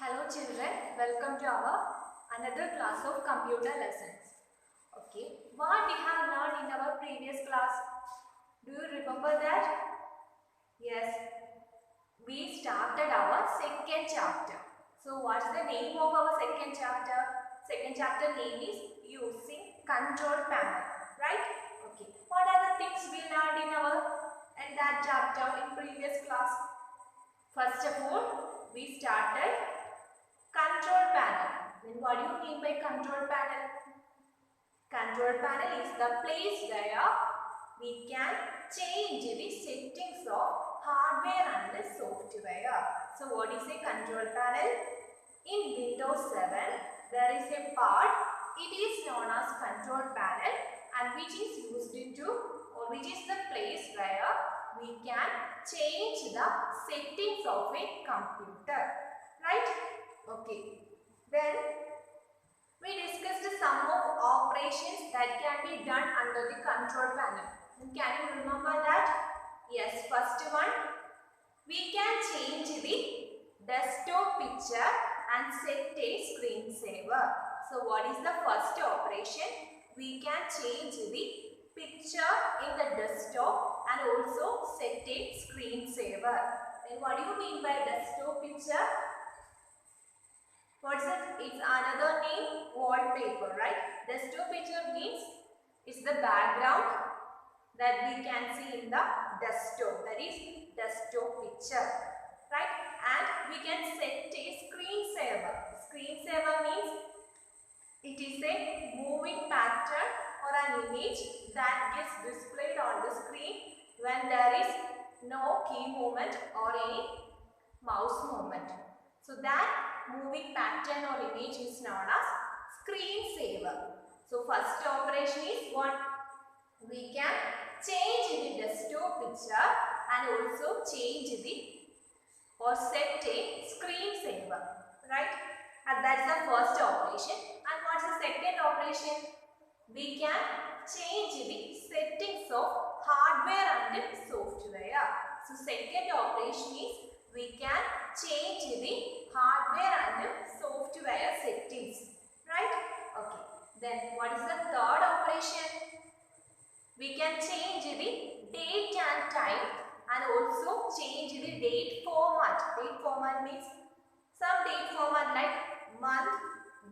Hello children, welcome to our another class of computer lessons. Okay, what we have learned in our previous class? Do you remember that? Yes, we started our second chapter. So what's the name of our second chapter? Second chapter name is using control panel, right? Okay, what are the things we learned in that chapter in previous class? First of all, we started control panel. Then what do you mean by control panel? Control panel is the place where we can change the settings of hardware and the software. So what is a control panel? In Windows 7, there is a part, it is known as control panel, and which is used into, or which is the place where we can change the settings of a computer, right? Okay, then we discussed some of operations that can be done under the control panel. And can you remember that? Yes, first one, we can change the desktop picture and set a screensaver. So what is the first operation? We can change the picture in the desktop and also set a screensaver. Then what do you mean by desktop picture? What's it? It's another name, wallpaper, right? Desktop picture means it's the background that we can see in the desktop. That is desktop picture, right? And we can set a screensaver. Screensaver means it is a moving pattern or an image that gets displayed on the screen when there is no key movement or any mouse movement. So that moving pattern or image is known as screensaver. So first operation is what? We can change the desktop picture and also change the or set a screensaver, right? And that's the first operation. And what's the second operation? We can change the settings of hardware and software. So second operation is we can change the hardware and software settings, right? Okay. Then what is the third operation? We can change the date and time and also change the date format. Date format means some date format like month,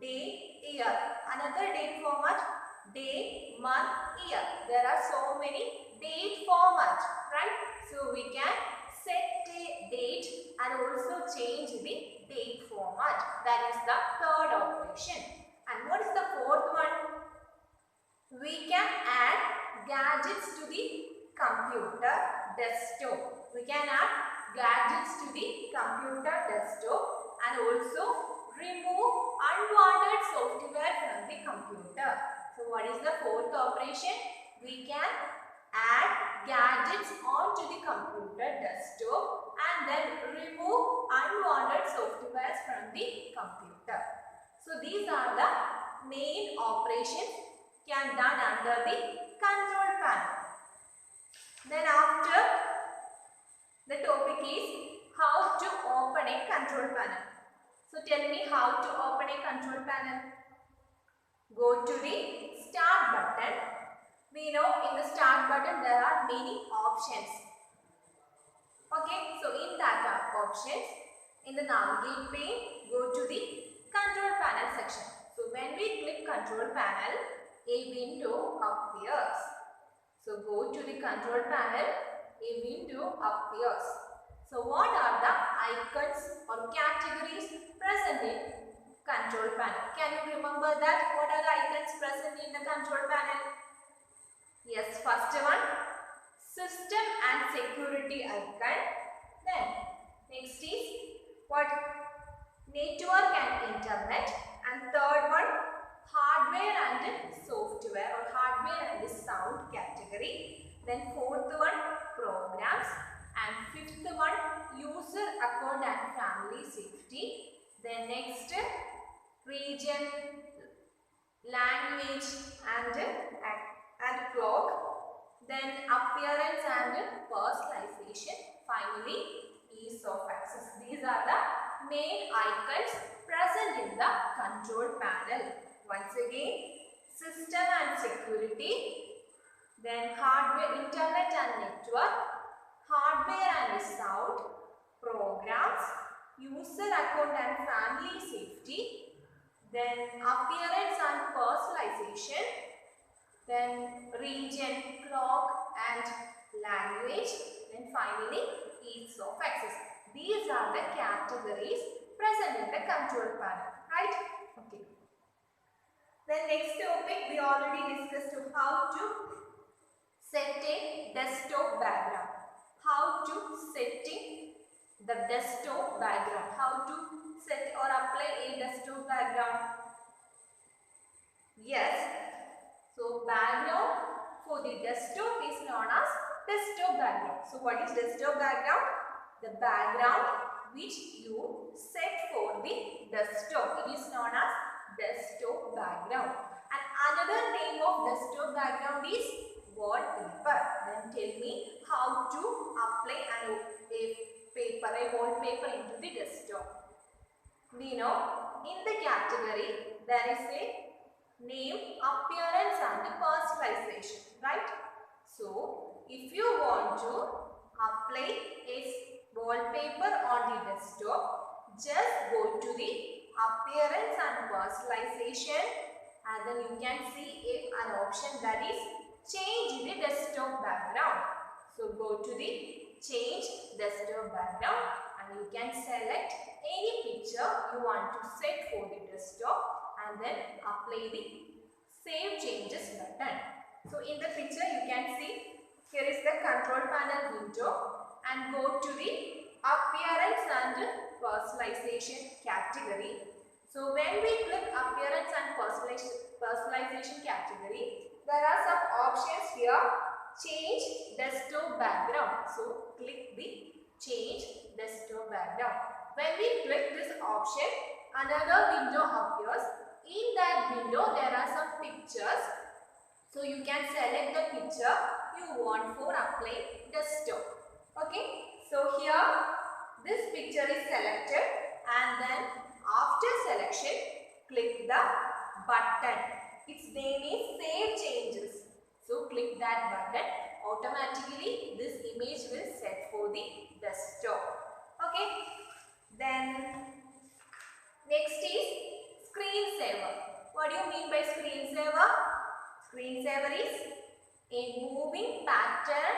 day, year. Another date format, day, month, year. There are so many date formats, right? So we can set a date and also change the date format. That is the third operation. And what is the fourth one? We can add gadgets to the computer desktop. We can add gadgets to the computer desktop and also remove unwanted software from the computer. So what is the fourth operation? We can add gadgets onto the computer desktop and then remove unwanted software from the computer. So these are the main operations can done under the control panel. Then after, the topic is how to open a control panel. So tell me how to open a control panel. Go to the start button. We know in the start button there are many options. Okay, so in that options, in the navigate pane, go to the control panel section. So when we click control panel, a window appears. So go to the control panel, a window appears. So what are the icons or categories present in control panel? Can you remember that? What are the icons present in the control panel? Yes, first one, system and security icon. Then next is what? Network and internet. And third one, hardware and software or hardware and sound category. Then fourth one, programs. And fifth one, user account and family safety. Then next, region, language and clock. Then appearance and personalization. Finally, ease of access. These are the main icons present in the control panel. Once again, system and security, then hardware, internet and network, hardware and sound, programs, user account and family safety, then appearance and personalization, then region, clock and language, then finally ease of access. These are the categories present in the control panel, right? Okay. Then next topic, we already discussed how to set a desktop background. How to setting the desktop background. How to set or apply a desktop background. Yes. So background for the desktop is known as desktop background. So what is desktop background? The background which you set for the desktop. It is known as desktop background. And another name of desktop background is wallpaper. Then tell me how to apply a wallpaper into the desktop. We know in the category there is a name, appearance and personalization, right? So if you want to apply a wallpaper on the desktop, just go to the appearance and personalization, and then you can see an option that is change the desktop background. So go to the change desktop background and you can select any picture you want to set for the desktop and then apply the save changes button. So in the picture you can see here is the control panel window, and go to the appearance and personalization category. So when we click appearance and personalization category, there are some options here. Change desktop background. So click the change desktop background. When we click this option, another window appears. In that window there are some pictures. So you can select the picture you want for applying desktop. Okay. So here this picture is selected, and then after selection click the button. Its name is save changes. So click that button. Automatically this image will set for the desktop. Okay. Then next is screensaver. What do you mean by screensaver? Screensaver is a moving pattern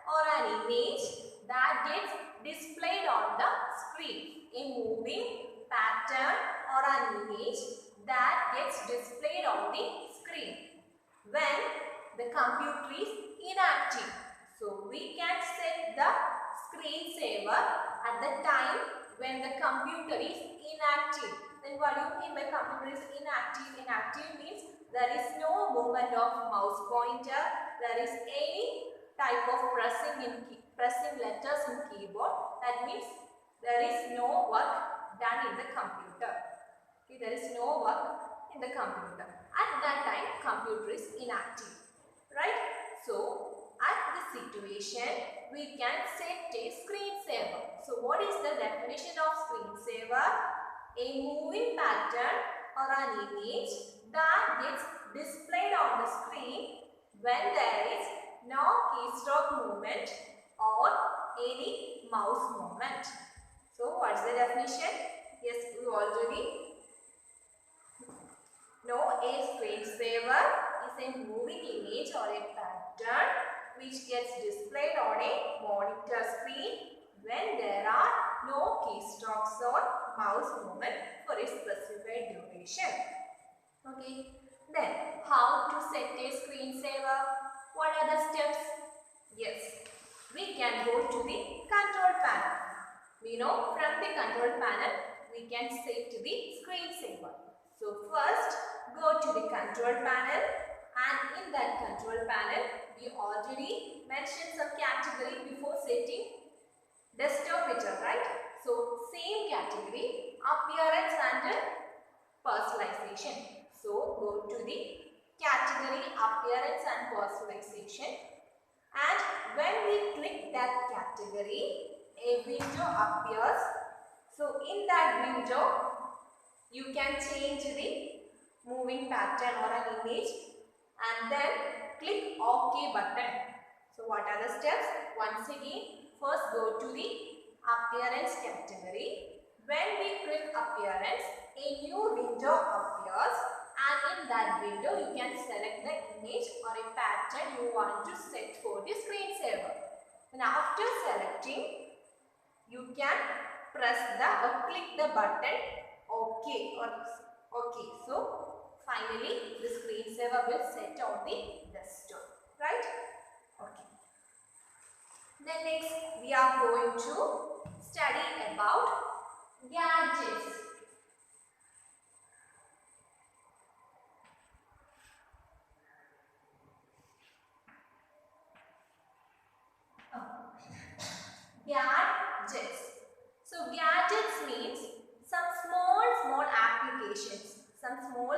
or an image that gets displayed on the screen. A moving pattern or an image that gets displayed on the screen when the computer is inactive. So we can set the screensaver at the time when the computer is inactive. Then what do you mean by computer is inactive? Inactive means there is no movement of mouse pointer, there is any type of pressing letters in keyboard. That means there is no work done in the computer. Okay, there is no work in the computer. At that time, computer is inactive, right? So at this situation, we can set a screensaver. So what is the definition of screensaver? A moving pattern or an image that gets displayed on the screen when there is no keystroke movement or any mouse movement. So what's the definition? Yes, we already know a screensaver is a moving image or a pattern which gets displayed on a monitor screen when there are no keystrokes or mouse movement for a specified duration. Okay. Then how to set a screensaver? What are the steps? Yes, we can go to the control panel. We know from the control panel we can set the screensaver. So first go to the control panel, and in that control panel we already mentioned some category before setting desktop picture, right? So same category, appearance and personalization. So go to the category appearance and personalization, and when we click that category, a window appears. So in that window, you can change the moving pattern or an image and then click OK button. So what are the steps? Once again, first go to the appearance category. When we click appearance, a new window appears, and in that window you can select the image or a pattern you want to set for the screensaver. And after selecting, you can press the or click the button OK or OK. So finally the screensaver will set on the desktop, right? Okay. Then next we are going to study about gadgets. Gadgets. So gadgets means some small applications. Some small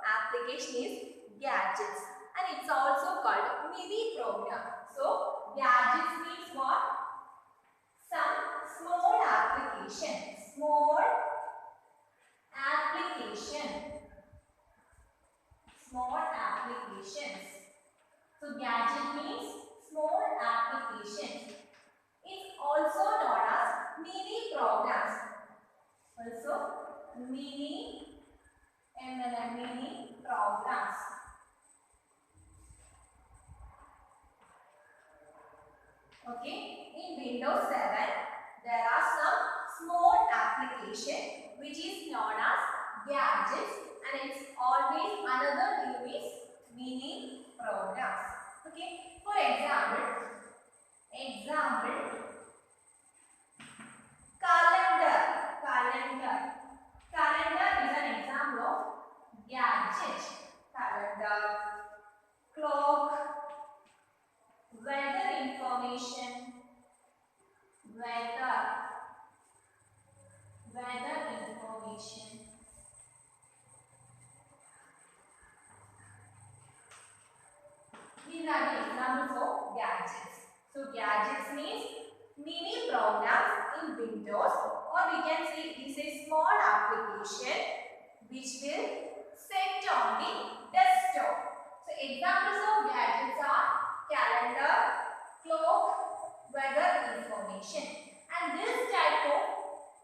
application is gadgets, and it's also called mini program. So gadgets means what? Some small application. Small application. Small applications. So gadget means small applications. It's also known as mini programs. Also mini programs. Okay, in Windows 7 there are some small application which is known as gadgets, and it's always another name is mini programs. Okay, for example calendar. Calendar is an example of gadget. Calendar, clock, weather information, weather information. These are the examples of gadgets. So gadgets means mini programs in Windows, or we can say it is a small application which will set on the desktop. So examples of gadgets are calendar, clock, weather information. And this type of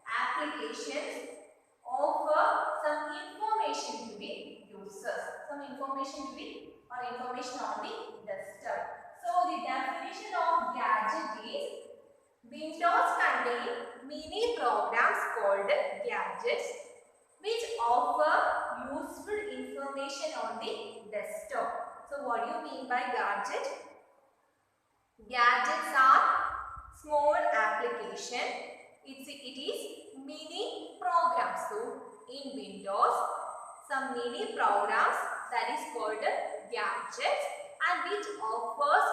applications offer some information to the users. Some information to the information on the desktop. So the definition of gadget is Windows contain mini programs called gadgets which offer useful information on the desktop. So what do you mean by gadget? Gadgets are small application. It is mini programs. So in Windows, some mini programs that is called gadgets, and which offers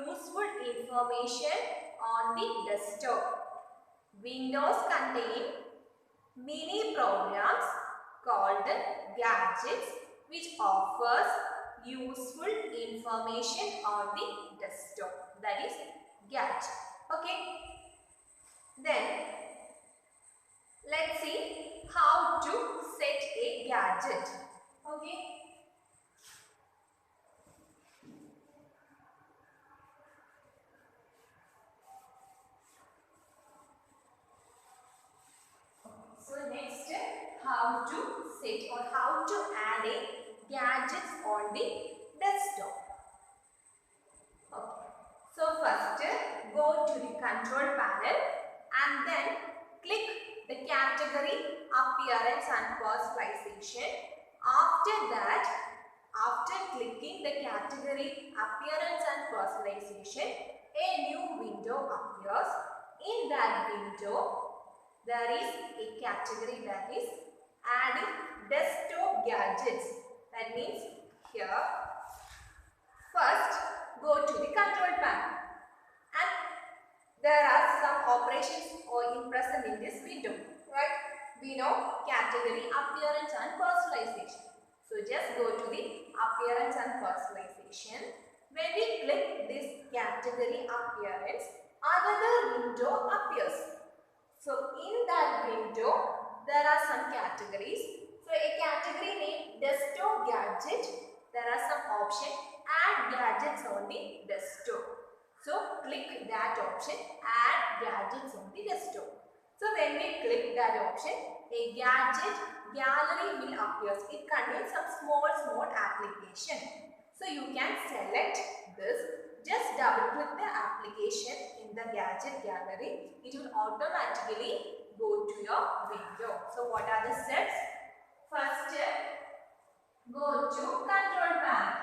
useful information on the desktop. Windows contain mini programs called gadgets which offers useful information on the desktop. That is gadget. Okay. Then let's see how to set a gadget. Okay. So next, how to set or how to add a gadgets on the desktop. Okay. So first, go to the control panel and then click the category appearance and personalization. After that, after clicking the category appearance and personalization, a new window appears. In that window, there is a category that is adding desktop gadgets. That means here, first go to the control panel, and there are some operations present in this window, right? We know category, appearance and personalization. So just go to the appearance and personalization. When we click this category appearance, another window appears. So in that window, there are some categories. So a category named desktop gadget, there are some options, add gadgets on the desktop. So click that option, add gadgets on the desktop. So when we click that option, a gadget gallery will appear. It contains some small application. So you can select this. Just double click the application in the gadget gallery. It will automatically go to your window. So what are the steps? First step, go to control panel.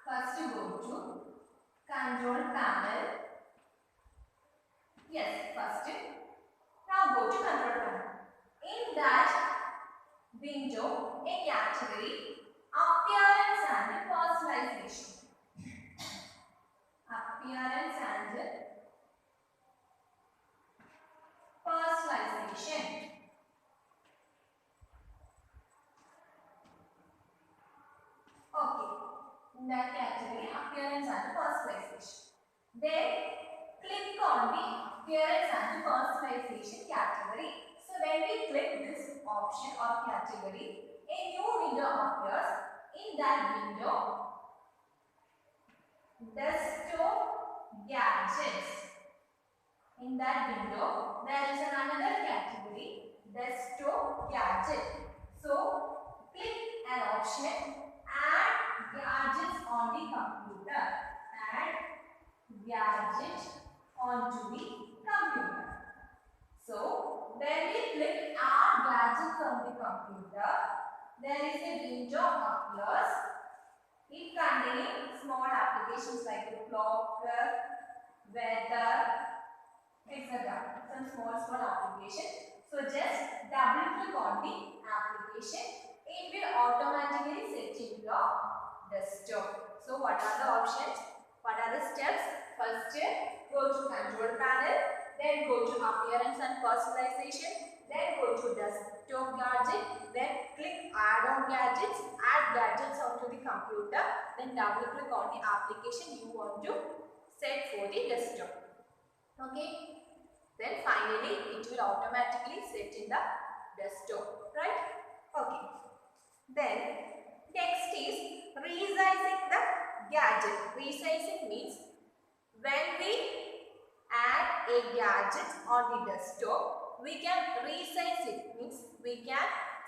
First go to control panel. Yes, first. Now go to control panel. In that window, a category, appearance and personalization. Appearance and personalization. Okay, in that category, appearance and personalization. Then click on the appearance and personalization category. So when we click this option or category, a new window appears. In that window, desktop gadgets. In that window, there is another category, desktop gadget. So click an option, add gadgets on the computer. Add gadget onto the computer. So when we click add gadgets on the computer, there is a window appears. It contains small applications like the clock, weather, etc. Some small applications. So just double click on the application. It will automatically set in your desktop. So what are the options? What are the steps? First, go to control panel. Then go to appearance and personalization. Then go to desktop gadget. Then click add on gadgets. Add gadgets onto the computer. Then double click on the application you want to set for the desktop. Okay. Then finally it will automatically set in the desktop. Right? Okay. Then next is resizing the gadget. Resizing means when we add a gadget on the desktop, we can resize it. Means we can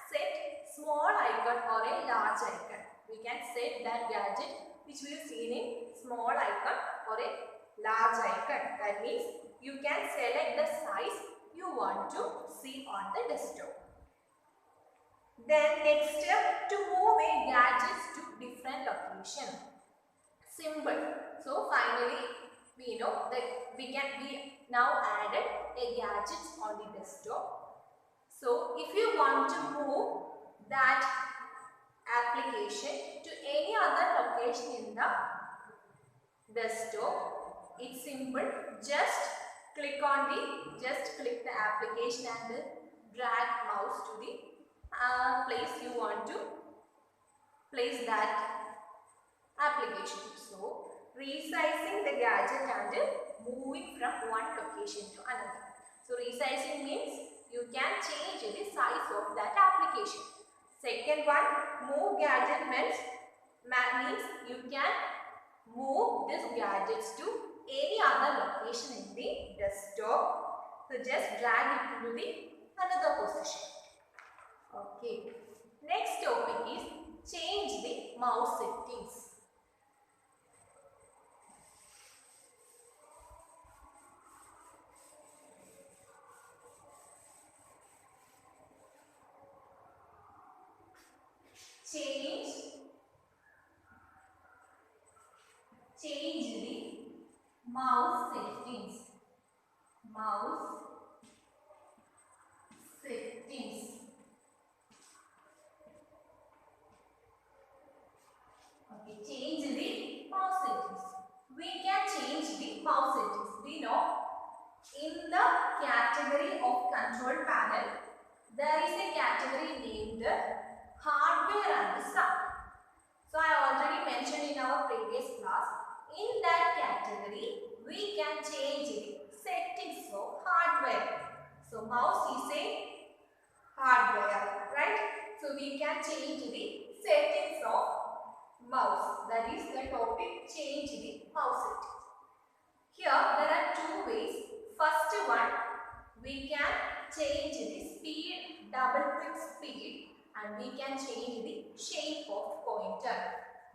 set small icon or a large icon. We can set that gadget which we have seen in small icon or a large icon. That means you can select the size you want to see on the desktop. Then next step, to move a gadgets to different location. Simple. So finally we know that we now added a gadgets on the desktop. So if you want to move that application to any other location in the desktop, it's simple. Just click the application and drag mouse to the place you want to place that application. So resizing the gadget and moving from one location to another. So resizing means you can change the size of that application. Second one, move gadget means you can move these gadgets to any other location in the desktop. So just drag it to the another position. Okay. Next topic is change the mouse settings. Change the mouse settings. Mouse settings. Okay, change the mouse settings. We can change the mouse settings. We know in the category of control panel, there is a category named hardware and sound. So I already mentioned in our previous class, in that category, we can change the settings of hardware. So mouse is a hardware, right? So we can change the settings of mouse. That is the topic, change the mouse settings. Here there are two ways. First one, we can change the speed, double click speed, and we can change the shape of pointer.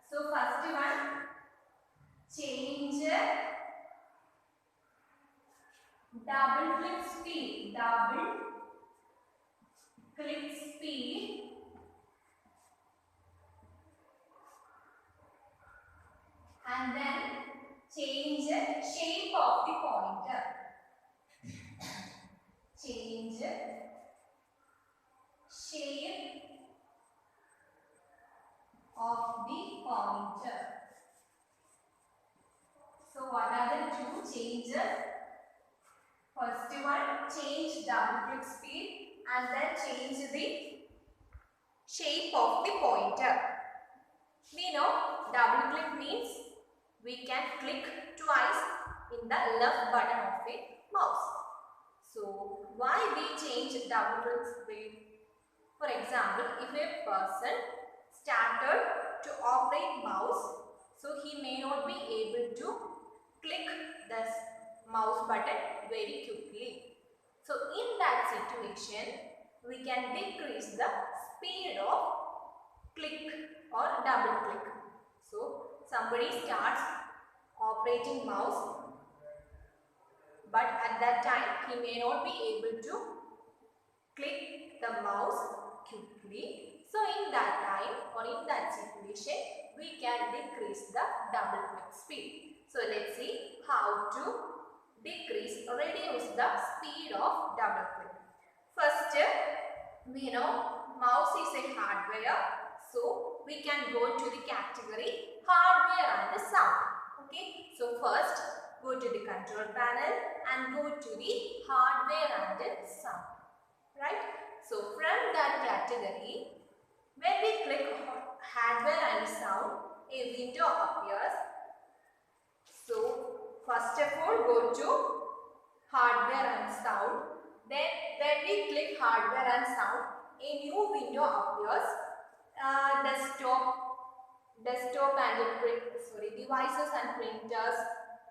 So first one, change double click speed, and then change shape of the pointer. Change shape of the pointer. So what are the two changes? First one, change double click speed and then change the shape of the pointer. We know double click means we can click twice in the left button of a mouse. So why we change double click speed? For example, if a person started to operate mouse, so he may not be able to click the mouse button very quickly. So in that situation, we can decrease the speed of click or double click. So somebody starts operating mouse, but at that time he may not be able to click the mouse quickly. So in that time or in that situation, we can decrease the double click speed. So let's see how to reduce the speed of double click. First, we know mouse is a hardware. So we can go to the category hardware and sound. Okay. So first, go to the control panel and go to the hardware and sound. Right. So from that category, when we click hardware and sound, a window appears. So first of all, go to hardware and sound. Then when we click hardware and sound, a new window appears. Desktop and devices and printers,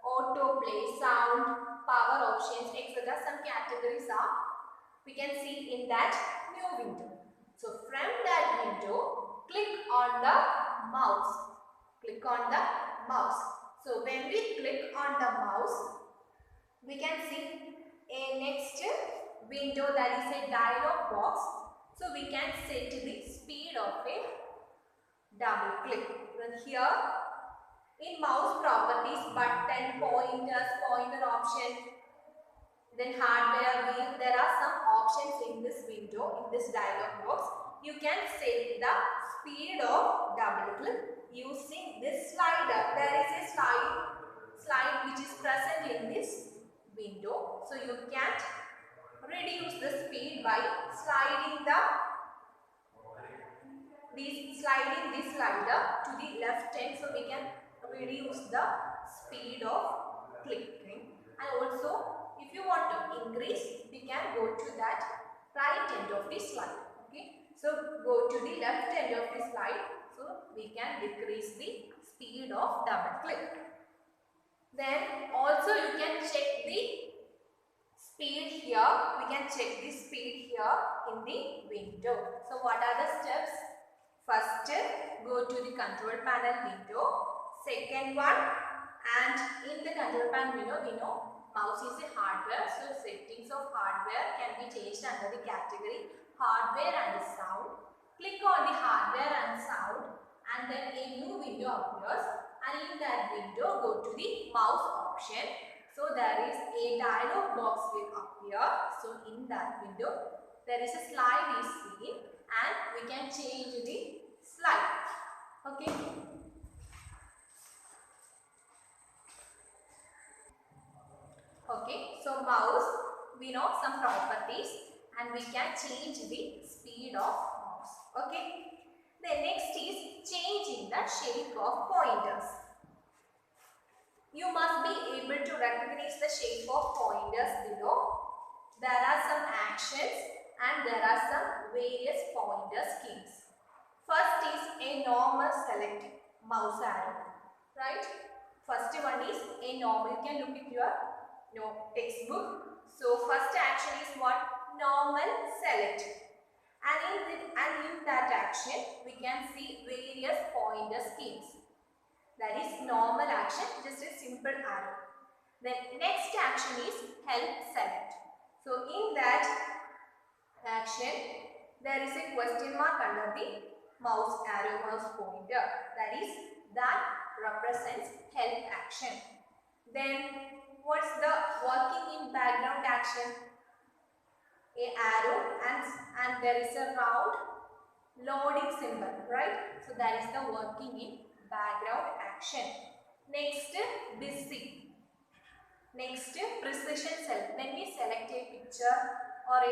autoplay, sound, power options, etc. Some categories are we can see in that new window. So from that window, click on the mouse. Click on the mouse. So when we click on the mouse, we can see a next window, that is a dialog box. So we can set the speed of a double click. Then here in mouse properties, button, pointers, pointer option, then hardware wheel, there are some options in this window, in this dialog box. You can set the speed of double click using this slider. There is a slide which is present in this window. So you can reduce the speed by sliding this slider to the left hand, so we can reduce the speed of clicking. And also, if you want to increase, we can go to that right end of the slide. Okay, so go to the left end of the slide, so we can decrease the speed of double click. Then also you can check the speed here. We can check the speed here in the window. So what are the steps? First, go to the control panel window. Second one, and in the control panel window, we know mouse is a hardware. So settings of hardware can be changed under the category hardware and sound. Click on the hardware and sound, and then a new window appears. And in that window, go to the mouse option. So there is a dialog box will appear. So in that window, there is a slide is seen, and we can change the slide. Okay. Okay. So mouse, we know some properties, and we can change the speed of mouse. Okay. The next is changing the shape of pointers. You must be able to recognize the shape of pointers below. There are some actions and there are some various pointer schemes. First is a normal select mouse arrow, right? First one is a normal. You can look at your textbook. So first action is what? Normal select. And in that action, we can see various pointer schemes. That is normal action, just a simple arrow. Then next action is help select. So in that action, there is a question mark under the mouse arrow, mouse pointer. That represents help action. Then what's the working in background action? A arrow and there is a round loading symbol, right? So that is the working in background action. Next, busy. Next, precision select. When we select a picture or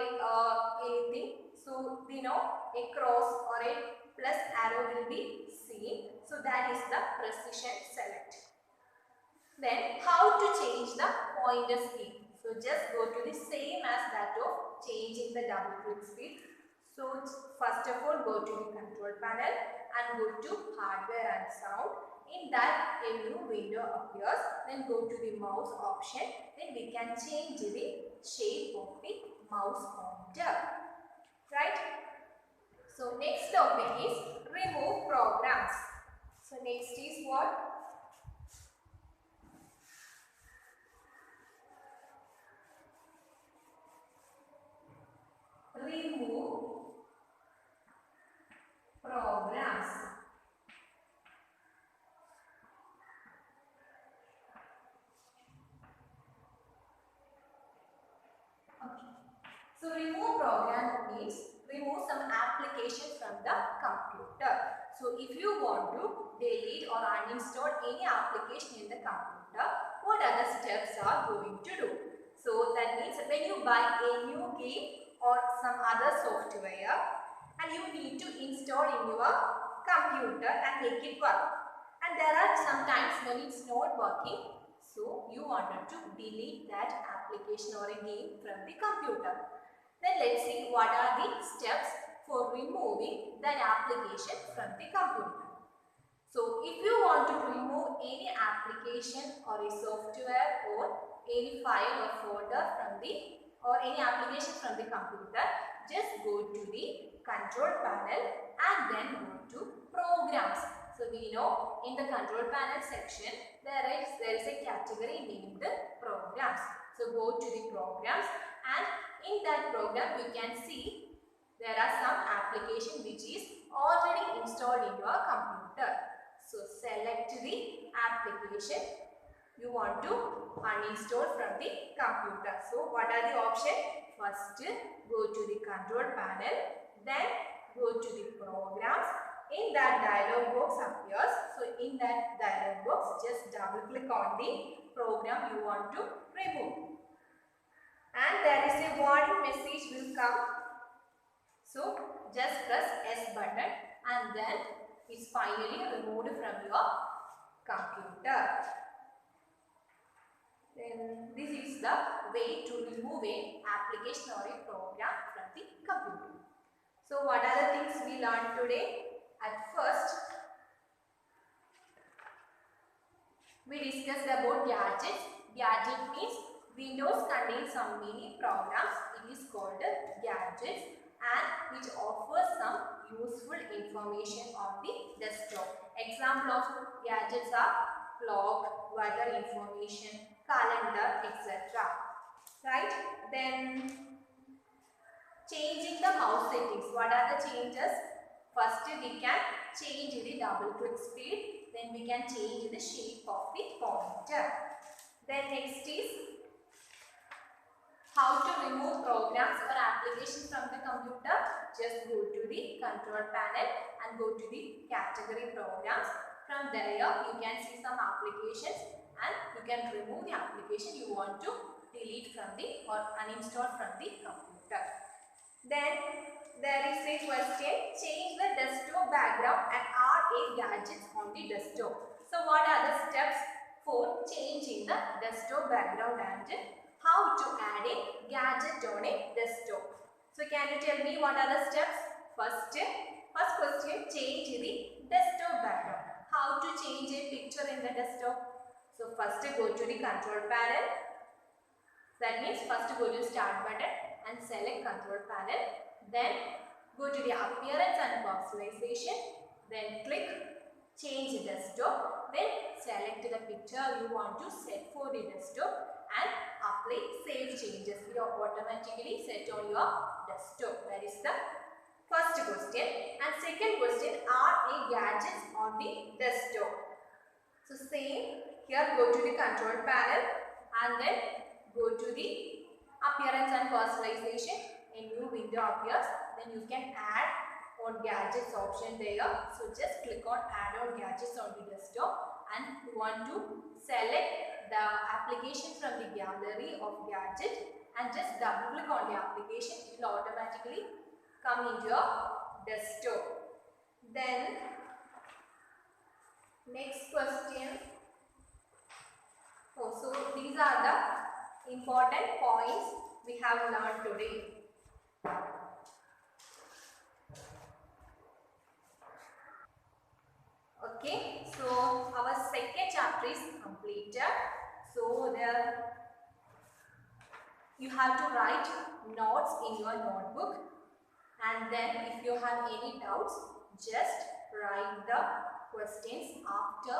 anything, so we know a cross or a plus arrow will be seen. So that is the precision select. Then how to change the pointer speed? So just go to the same as that of changing the double click speed. So first of all go to the control panel and go to hardware and sound. In that a new window appears. Then go to the mouse option. Then we can change the shape of the mouse pointer. Right? So next topic is remove programs. So next is what? Remove programs. Okay. So remove program means remove some application from the computer. So if you want to delete or uninstall any application in the computer, what other steps are going to do? So that means when you buy a new game or some other software and you need to install in your computer and make it work. And there are some times when it's not working, so you wanted to delete that application or a game from the computer. Then let's see what are the steps for removing that application from the computer. So if you want to remove any application or a software or any file or folder from the or any application from the computer, just go to the control panel and then go to programs. So we know in the control panel section there is a category named programs. So go to the programs and in that program you can see there are some application which is already installed in your computer. So select the application you want to uninstall from the computer. So what are the options? First go to the control panel, then go to the programs. In that dialog box appears. So in that dialog box just double click on the program you want to remove. And there is a warning message will come. So just press S button and then it's finally removed from your computer. Then this is the way to remove an application or a program from the computer. So what are the things we learned today? At first, we discussed about gadgets. Gadget means Windows contains some mini programs. It is called gadgets and which offers some useful information on the desktop. Example of gadgets are clock, weather information, calendar, etc. Right? Then changing the mouse settings. What are the changes? First we can change the double click speed. Then we can change the shape of the pointer. Then next is how to remove programs or applications from the computer. Just go to the control panel and go to the category programs. From there you can see some applications and you can remove the application you want to delete from the or uninstall from the computer. Then there is a question, change the desktop background and add a gadgets on the desktop. So what are the steps for changing the desktop background and how to add a gadget on a desktop. So can you tell me what are the steps? First question, change the desktop background. How to change a picture in the desktop? So first go to the control panel. That means first go to start button and select control panel. Then go to the appearance and personalization. Then click change desktop. Then select the picture you want to set for the desktop and apply save changes. You automatically set on your desktop. That is the first question. And second question, are a gadgets on the desktop? So same, here go to the control panel and then go to the appearance and personalization. A new window appears. Then you can add on gadgets option there. So just click on add on gadgets on the desktop and you want to select the application from the gallery of gadget and just double click on the application. It will automatically come into your desktop. Then next question. So these are the important points we have learned today. Okay, so our second chapter is completed. So there you have to write notes in your notebook, and then if you have any doubts, just write the questions after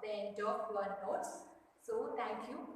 the end of your notes. So thank you.